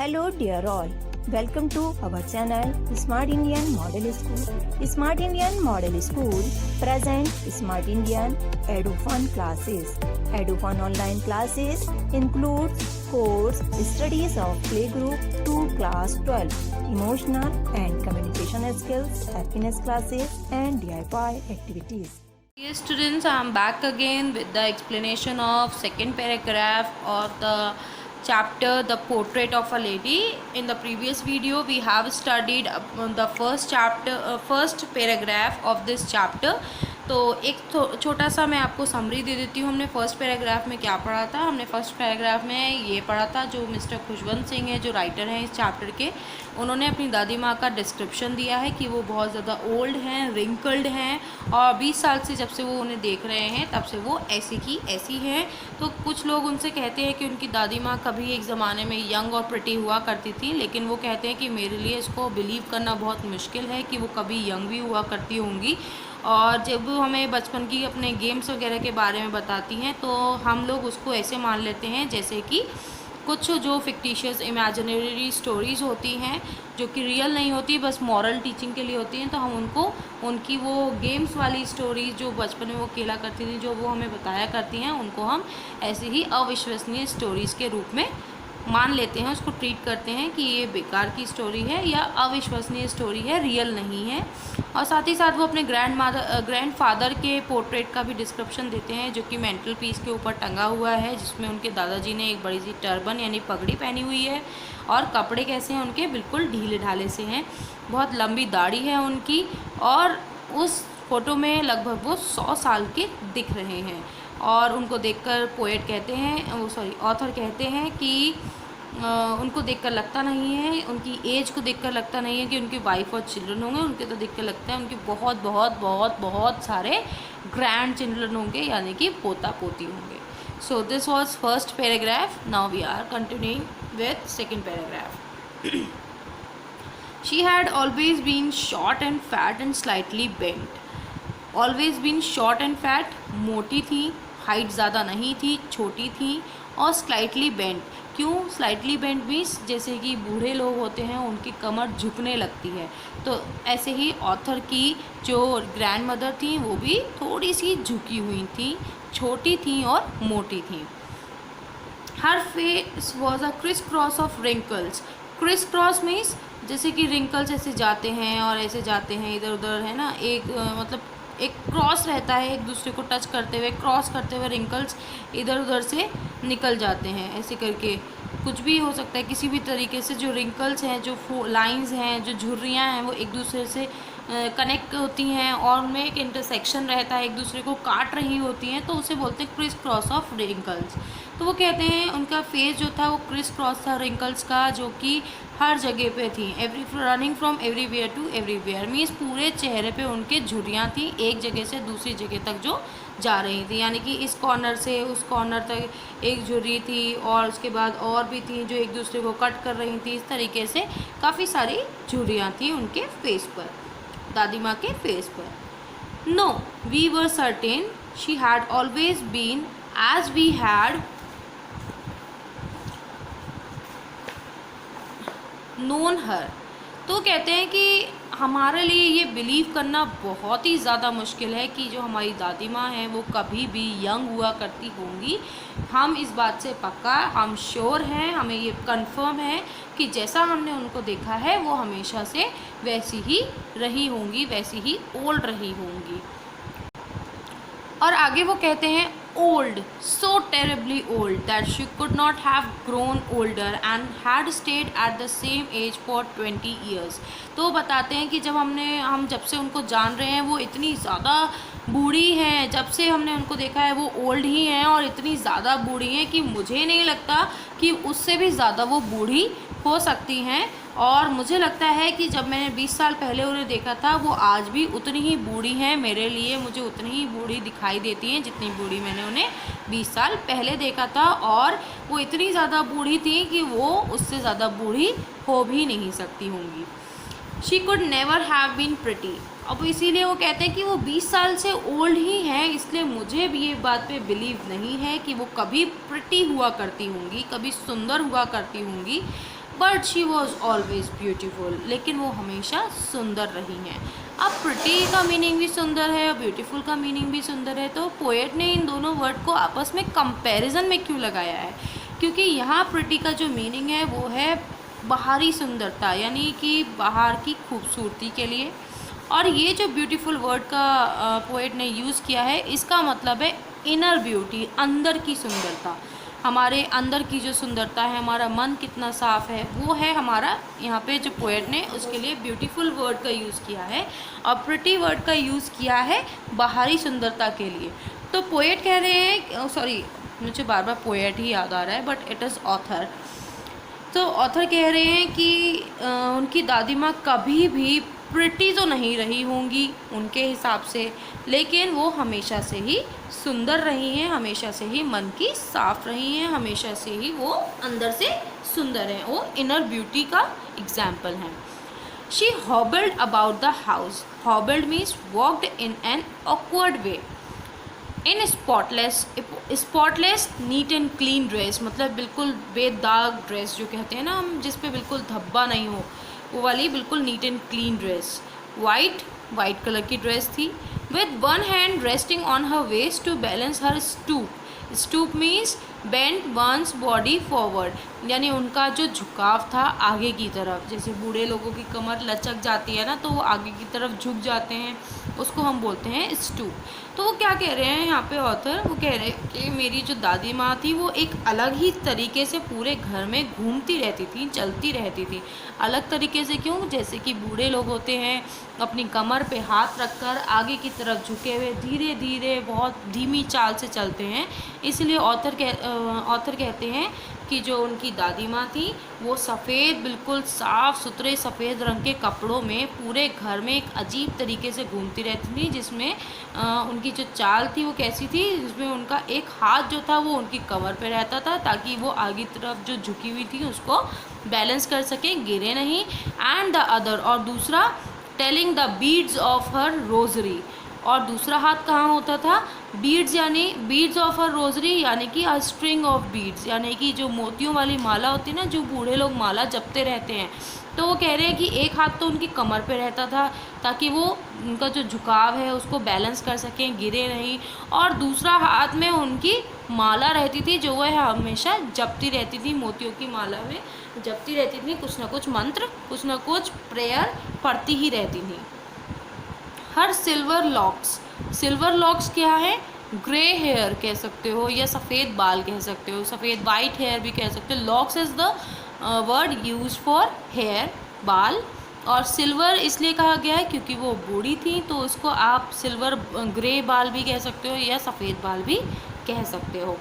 Hello dear all, welcome to our channel Smart Indian Model School. Smart Indian Model School present Smart Indian EduFun classes. EduFun online classes includes course studies of playgroup to class 12, emotional and communication skills, happiness classes and DIY activities. Dear students, I am back again with the explanation of second paragraph of the chapter The Portrait of a Lady. In the previous video we have studied the first paragraph of this chapter. तो एक छोटा सा मैं आपको summary दे देती हूँ। हमने first paragraph में क्या पढ़ा था। हमने फर्स्ट पैराग्राफ में ये पढ़ा था, जो मिस्टर खुशवंत सिंह है, जो राइटर हैं इस चैप्टर के, उन्होंने अपनी दादी माँ का डिस्क्रिप्शन दिया है कि वो बहुत ज़्यादा ओल्ड हैं, रिंकल्ड हैं और 20 साल से जब से वो उन्हें देख रहे हैं तब से वो ऐसी की ऐसी हैं। तो कुछ लोग उनसे कहते हैं कि उनकी दादी माँ कभी एक ज़माने में यंग और प्रिटी हुआ करती थी, लेकिन वो कहते हैं कि मेरे लिए इसको बिलीव करना बहुत मुश्किल है कि वो कभी यंग भी हुआ करती होंगी। और जब वो हमें बचपन की अपने गेम्स वगैरह के बारे में बताती हैं तो हम लोग उसको ऐसे मान लेते हैं जैसे कि कुछ जो फिक्टिशियस इमेजिनरी स्टोरीज़ होती हैं जो कि रियल नहीं होती, बस मॉरल टीचिंग के लिए होती हैं, तो हम उनको उनकी वो गेम्स वाली स्टोरीज जो बचपन में वो खेला करती थी, जो वो हमें बताया करती हैं, उनको हम ऐसे ही अविश्वसनीय स्टोरीज़ के रूप में मान लेते हैं, उसको ट्रीट करते हैं कि ये बेकार की स्टोरी है या अविश्वसनीय स्टोरी है, रियल नहीं है। और साथ ही साथ वो अपने ग्रैंडफादर के पोर्ट्रेट का भी डिस्क्रिप्शन देते हैं, जो कि मेंटल पीस के ऊपर टंगा हुआ है, जिसमें उनके दादाजी ने एक बड़ी सी टर्बन यानी पगड़ी पहनी हुई है और कपड़े कैसे हैं उनके, बिल्कुल ढीले ढाले से हैं, बहुत लंबी दाढ़ी है उनकी और उस फोटो में लगभग वो 100 साल के दिख रहे हैं। और उनको देखकर पोएट कहते हैं, ऑथर कहते हैं कि उनको देखकर लगता नहीं है, उनकी एज को देखकर लगता नहीं है कि उनकी वाइफ और चिल्ड्रन होंगे, उनके तो देखकर लगता है उनके बहुत बहुत बहुत बहुत सारे ग्रैंड चिल्ड्रन होंगे, यानी कि पोता पोती होंगे। So this was first paragraph. Now we are continuing with second paragraph. She had always been short and fat and slightly bent. Always been short and fat, मोटी थी, हाइट ज़्यादा नहीं थी, छोटी थी और स्लाइटली बेंट। क्यों स्लाइटली बेंट मीन्स जैसे कि बूढ़े लोग होते हैं उनकी कमर झुकने लगती है, तो ऐसे ही ऑथर की जो ग्रैंड मदर थी वो भी थोड़ी सी झुकी हुई थी, छोटी थी और मोटी थी। हर face was a criss cross of wrinkles. Criss cross means जैसे कि रिंकल्स ऐसे जाते हैं और ऐसे जाते हैं इधर उधर, है ना, एक मतलब एक क्रॉस रहता है, एक दूसरे को टच करते हुए, क्रॉस करते हुए रिंकल्स इधर उधर से निकल जाते हैं, ऐसे करके कुछ भी हो सकता है किसी भी तरीके से। जो रिंकल्स हैं, जो लाइंस हैं, जो झुर्रियाँ हैं, वो एक दूसरे से कनेक्ट होती हैं और उनमें एक इंटरसेक्शन रहता है, एक दूसरे को काट रही होती हैं, तो उसे बोलते हैं क्रिस क्रॉस ऑफ रिंकल्स। तो वो कहते हैं उनका फेस जो था वो क्रिस क्रॉस था रिंकल्स का, जो कि हर जगह पे थी, running from everywhere to everywhere means पूरे चेहरे पे उनके झुर्रियाँ थी, एक जगह से दूसरी जगह तक जो जा रही थी, यानी कि इस कॉर्नर से उस कॉर्नर तक एक झुर्री थी और उसके बाद और भी थी जो एक दूसरे को कट कर रही थी। इस तरीके से काफ़ी सारी झुर्रियाँ थी उनके फेस पर, दादी माँ के फेस पर। No we were certain she had always been as we had known her. तो कहते हैं कि हमारे लिए ये बिलीव करना बहुत ही ज़्यादा मुश्किल है कि जो हमारी दादी माँ हैं वो कभी भी यंग हुआ करती होंगी। हम इस बात से पक्का, हम श्योर हैं, हमें ये कंफर्म है कि जैसा हमने उनको देखा है वो हमेशा से वैसी ही रही होंगी, वैसी ही ओल्ड रही होंगी। और आगे वो कहते हैं old, so terribly old that she could not have grown older and had stayed at the same age for 20 years। तो बताते हैं कि हम जब से उनको जान रहे हैं वो इतनी ज़्यादा बूढ़ी हैं, जब से हमने उनको देखा है वो ओल्ड ही हैं और इतनी ज़्यादा बूढ़ी हैं कि मुझे नहीं लगता कि उससे भी ज़्यादा वो बूढ़ी हो सकती हैं। और मुझे लगता है कि जब मैंने 20 साल पहले उन्हें देखा था वो आज भी उतनी ही बूढ़ी हैं, मेरे लिए मुझे उतनी ही बूढ़ी दिखाई देती हैं जितनी बूढ़ी मैंने उन्हें 20 साल पहले देखा था। और वो इतनी ज़्यादा बूढ़ी थी कि वो उससे ज़्यादा बूढ़ी हो भी नहीं सकती होंगी। She could never have been pretty. अब इसीलिए वो कहते हैं कि वो 20 साल से ओल्ड ही हैं, इसलिए मुझे भी ये बात पे बिलीव नहीं है कि वो कभी प्रिटी हुआ करती होंगी, कभी सुंदर हुआ करती होंगी। But she was always beautiful, लेकिन वो हमेशा सुंदर रही हैं। अब प्रिटी का मीनिंग भी सुंदर है और ब्यूटीफुल का मीनिंग भी सुंदर है, तो पोएट ने इन दोनों वर्ड को आपस में कंपैरिजन में क्यों लगाया है? क्योंकि यहाँ प्रिटी का जो मीनिंग है वो है बाहरी सुंदरता, यानी कि बाहर की खूबसूरती के लिए, और ये जो ब्यूटीफुल वर्ड का पोएट ने यूज़ किया है, इसका मतलब है इनर ब्यूटी, अंदर की सुंदरता। हमारे अंदर की जो सुंदरता है, हमारा मन कितना साफ़ है, वो है हमारा। यहाँ पे जो पोएट ने उसके लिए ब्यूटीफुल वर्ड का यूज़ किया है और प्रिटी वर्ड का यूज़ किया है बाहरी सुंदरता के लिए। तो पोएट कह रहे हैं, सॉरी मुझे बार बार पोएट ही याद आ रहा है, बट इट इज़ ऑथर। तो ऑथर कह रहे हैं कि उनकी दादी माँ कभी भी प्रिटी तो नहीं रही होंगी उनके हिसाब से, लेकिन वो हमेशा से ही सुंदर रही हैं, हमेशा से ही मन की साफ रही हैं, हमेशा से ही वो अंदर से सुंदर हैं, वो इनर ब्यूटी का एग्जाम्पल हैं। She hobbled about the house. Hobbled means walked in an awkward way. In spotless neat and clean dress, मतलब बिल्कुल बेदाग ड्रेस जो कहते हैं ना हम, जिस पे बिल्कुल धब्बा नहीं हो, वो वाली बिल्कुल neat and clean dress. White colour की ड्रेस थी। With one hand resting on her waist to balance her stoop. Stoop means bend one's body forward, यानी उनका जो झुकाव था आगे की तरफ, जैसे बूढ़े लोगों की कमर लचक जाती है ना, तो वो आगे की तरफ झुक जाते हैं, उसको हम बोलते हैं स्टूप। तो वो क्या कह रहे हैं यहाँ पे ऑथर, वो कह रहे हैं कि मेरी जो दादी माँ थी वो एक अलग ही तरीके से पूरे घर में घूमती रहती थी, चलती रहती थी। अलग तरीके से क्यों? जैसे कि बूढ़े लोग होते हैं अपनी कमर पे हाथ रखकर आगे की तरफ झुके हुए धीरे धीरे बहुत धीमी चाल से चलते हैं, इसलिए ऑथर कहते हैं कि जो उनकी दादी माँ थी वो सफ़ेद, बिल्कुल साफ़ सुथरे सफ़ेद रंग के कपड़ों में पूरे घर में एक अजीब तरीके से घूमती रहती थी, जिसमें उनकी जो चाल थी वो कैसी थी, जिसमें उनका एक हाथ जो था वो उनकी कमर पे रहता था, ताकि वो आगे तरफ जो झुकी हुई थी उसको बैलेंस कर सकें, गिरे नहीं। एंड द अदर, और दूसरा, telling the beads of her rosary, और दूसरा हाथ कहाँ होता था? बीड्स, यानी बीड्स ऑफ अ रोजरी, यानी कि अ स्ट्रिंग ऑफ बीड्स, यानी कि जो मोतियों वाली माला होती है ना, जो बूढ़े लोग माला जपते रहते हैं। तो वो कह रहे हैं कि एक हाथ तो उनकी कमर पे रहता था ताकि वो उनका जो झुकाव है उसको बैलेंस कर सकें, गिरे नहीं, और दूसरा हाथ में उनकी माला रहती थी जो वह हमेशा जपती रहती थी, मोतियों की माला में जपती रहती थी, कुछ ना कुछ मंत्र, कुछ ना कुछ प्रेयर पढ़ती ही रहती थी। हर सिल्वर लॉक्स क्या है? ग्रे हेयर कह सकते हो या सफ़ेद बाल कह सकते हो, सफ़ेद वाइट हेयर भी कह सकते हो। Locks is the word use for hair, बाल, और सिल्वर इसलिए कहा गया है क्योंकि वो बूढ़ी थी, तो उसको आप सिल्वर ग्रे बाल भी कह सकते हो या सफ़ेद बाल भी कह सकते हो।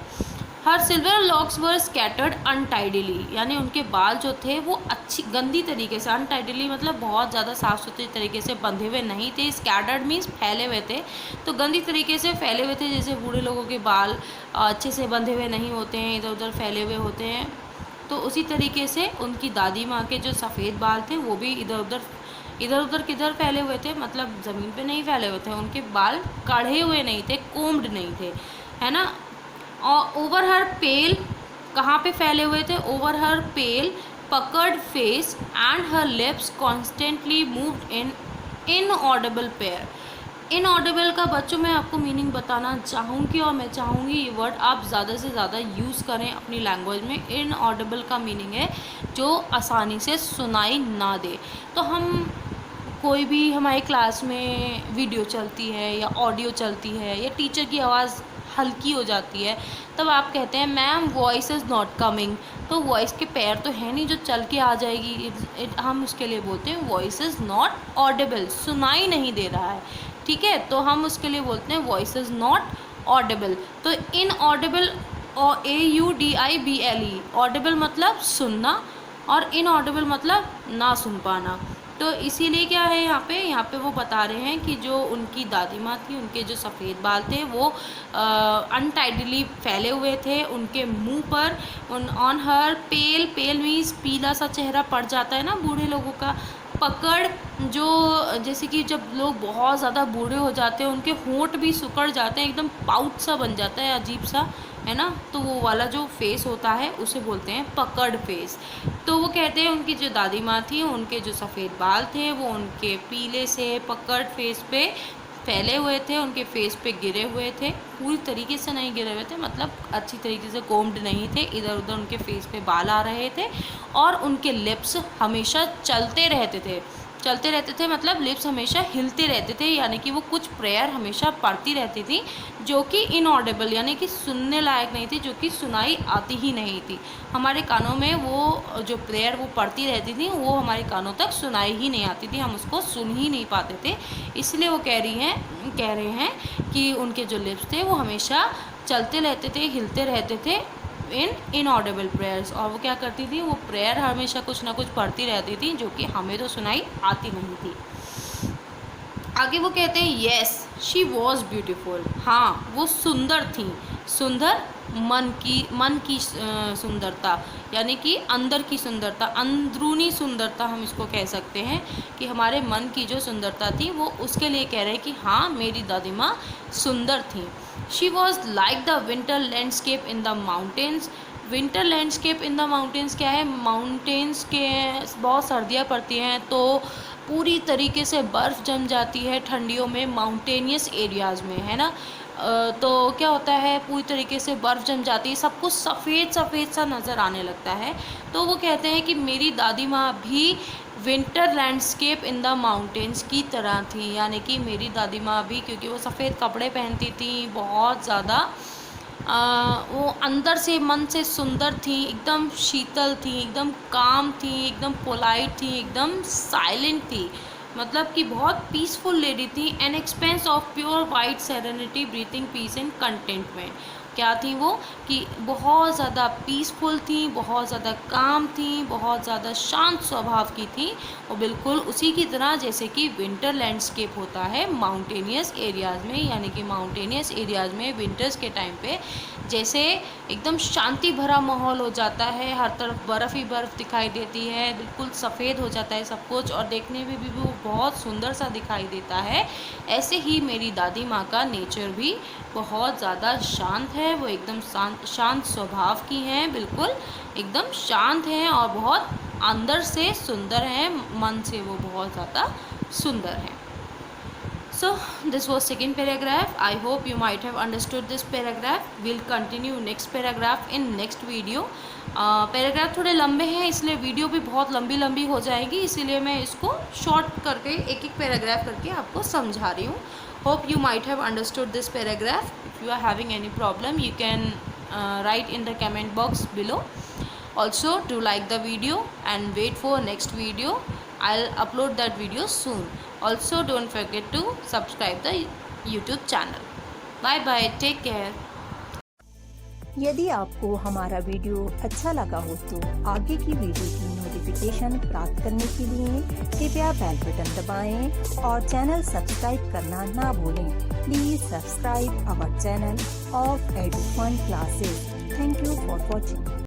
हर सिल्वर लॉक्स वर स्कैटर्ड अनटाइडली, यानी उनके बाल जो थे वो अच्छी गंदी तरीके से, अनटाइडली मतलब बहुत ज़्यादा साफ़ सुथरे तरीके से बंधे हुए नहीं थे। स्कैटर्ड मीन्स फैले हुए थे, तो गंदी तरीके से फैले हुए थे, जैसे बूढ़े लोगों के बाल अच्छे से बंधे हुए नहीं होते हैं, इधर उधर फैले हुए होते हैं। तो उसी तरीके से उनकी दादी माँ के जो सफ़ेद बाल थे वो भी इधर उधर किधर फैले हुए थे, मतलब ज़मीन पे नहीं फैले हुए थे, उनके बाल काढ़े हुए नहीं थे, कोम्ड नहीं थे, है ना। और ओवर हर पेल, कहाँ पे फैले हुए थे? Over her pale puckered face and her lips constantly moved in inaudible prayer. Inaudible का बच्चों मैं आपको मीनिंग बताना चाहूँगी, और मैं चाहूँगी ये वर्ड आप ज़्यादा से ज़्यादा यूज़ करें अपनी लैंग्वेज में। इनऑडिबल का मीनिंग है जो आसानी से सुनाई ना दे। तो हम कोई भी हमारी क्लास में वीडियो चलती है या ऑडियो चलती है या टीचर की आवाज़ हल्की हो जाती है, तब आप कहते हैं ma'am voice is not coming, तो वॉइस के पैर तो है नहीं जो चल के आ जाएगी, हम उसके लिए बोलते हैं वॉइस इज़ नॉट ऑडिबल, सुनाई नहीं दे रहा है, ठीक है, तो हम उसके लिए बोलते हैं वॉइस इज़ नॉट ऑडिबल। तो इनऑडिबल और AUDIBLE, ऑडिबल मतलब सुनना और इनऑडिबल मतलब ना सुन पाना। तो इसीलिए क्या है यहाँ पे वो बता रहे हैं कि जो उनकी दादी माँ थी, उनके जो सफ़ेद बाल थे वो अनटाइडली फैले हुए थे उनके मुंह पर। ऑन हर पेल मीन्स पीला सा चेहरा पड़ जाता है ना बूढ़े लोगों का। पकड़, जो जैसे कि जब लोग बहुत ज़्यादा बूढ़े हो जाते हैं उनके होंठ भी सिकुड़ जाते हैं, एकदम पाउच सा बन जाता है अजीब सा, है ना, तो वो वाला जो फेस होता है उसे बोलते हैं पकड़ फेस। तो वो कहते हैं उनकी जो दादी माँ थी, उनके जो सफ़ेद बाल थे वो उनके पीले से पकड़ फेस पे फैले हुए थे, उनके फेस पे गिरे हुए थे, पूरी तरीके से नहीं गिरे हुए थे, मतलब अच्छी तरीके से कोम्ड नहीं थे, इधर उधर उनके फेस पे बाल आ रहे थे, और उनके लिप्स हमेशा चलते रहते थे, मतलब लिप्स हमेशा हिलते रहते थे, यानी कि वो कुछ प्रेयर हमेशा पढ़ती रहती थी जो कि इनऑडिबल यानी कि सुनने लायक नहीं थी, जो कि सुनाई आती ही नहीं थी। हमारे कानों में वो जो प्रेयर वो पढ़ती रहती थी वो हमारे कानों तक सुनाई ही नहीं आती थी, हम उसको सुन ही नहीं पाते थे। इसलिए वो कह रहे हैं कि उनके जो लिप्स थे वो हमेशा चलते रहते थे, हिलते रहते थे इनऑडिबल प्रेयर्स। और वो क्या करती थी, वो प्रेयर हमेशा कुछ ना कुछ पढ़ती रहती थी जो कि हमें तो सुनाई आती नहीं थी। आगे वो कहते हैं येस शी वॉज ब्यूटीफुल, हाँ वो सुंदर थी। सुंदर मन की सुंदरता, यानी कि अंदर की सुंदरता, अंदरूनी सुंदरता हम इसको कह सकते हैं कि हमारे मन की जो सुंदरता थी वो उसके लिए कह रहे हैं कि हाँ मेरी दादी माँ सुंदर थी। She was like the winter landscape in the mountains. Winter landscape in the mountains क्या है, माउंटेन्स के बहुत सर्दियाँ पड़ती हैं तो पूरी तरीके से बर्फ़ जम जाती है ठंडियों में माउंटेनियस एरियाज़ में, है ना। तो क्या होता है, पूरी तरीके से बर्फ़ जम जाती है, सब कुछ सफ़ेद सफ़ेद सा नज़र आने लगता है। तो वो कहते हैं कि मेरी दादी माँ भी winter landscape in the mountains की तरह थी, यानी कि मेरी दादी माँ भी, क्योंकि वो सफ़ेद कपड़े पहनती थी, बहुत ज़्यादा वो अंदर से मन से सुंदर थी, एकदम शीतल थी, एकदम काम थी, एकदम पोलाइट थी, एकदम साइलेंट थी, मतलब कि बहुत पीसफुल लेडी थी। An expanse of pure white serenity breathing peace and contentment. क्या थी वो, कि बहुत ज़्यादा पीसफुल थी, बहुत ज़्यादा काम थी, बहुत ज़्यादा शांत स्वभाव की थी, और बिल्कुल उसी की तरह जैसे कि विंटर लैंडस्केप होता है माउंटेनियस एरियाज़ में, यानी कि माउंटेनियस एरियाज़ में विंटर्स के टाइम पे जैसे एकदम शांति भरा माहौल हो जाता है, हर तरफ बर्फ़ ही बर्फ़ दिखाई देती है, बिल्कुल सफ़ेद हो जाता है सब कुछ, और देखने में भी वो बहुत सुंदर सा दिखाई देता है। ऐसे ही मेरी दादी माँ का नेचर भी बहुत ज़्यादा शांत है, वो एकदम शांत स्वभाव की हैं, बिल्कुल एकदम शांत हैं, और बहुत अंदर से सुंदर हैं, मन से वो बहुत ज़्यादा सुंदर हैं। So this was second paragraph. I hope you might have understood this paragraph. We'll continue next paragraph in next video. Paragraph थोड़े लंबे हैं इसलिए वीडियो भी बहुत लंबी हो जाएगी, इसीलिए मैं इसको शॉर्ट करके एक पैराग्राफ करके आपको समझा रही हूँ. Hope you might have understood this paragraph. If you are having any problem, you can write in the comment box below. Also, do like the video and wait for next video. I'll upload that video soon. Also, don't forget to subscribe the YouTube channel. Bye bye. Take care. यदि आपको हमारा video अच्छा लगा हो तो आगे की video की नोटिफिकेशन प्राप्त करने के लिए कृपया बेल बटन दबाएं और चैनल सब्सक्राइब करना ना भूलें. Please subscribe our channel of Edufun classes. Thank you for watching.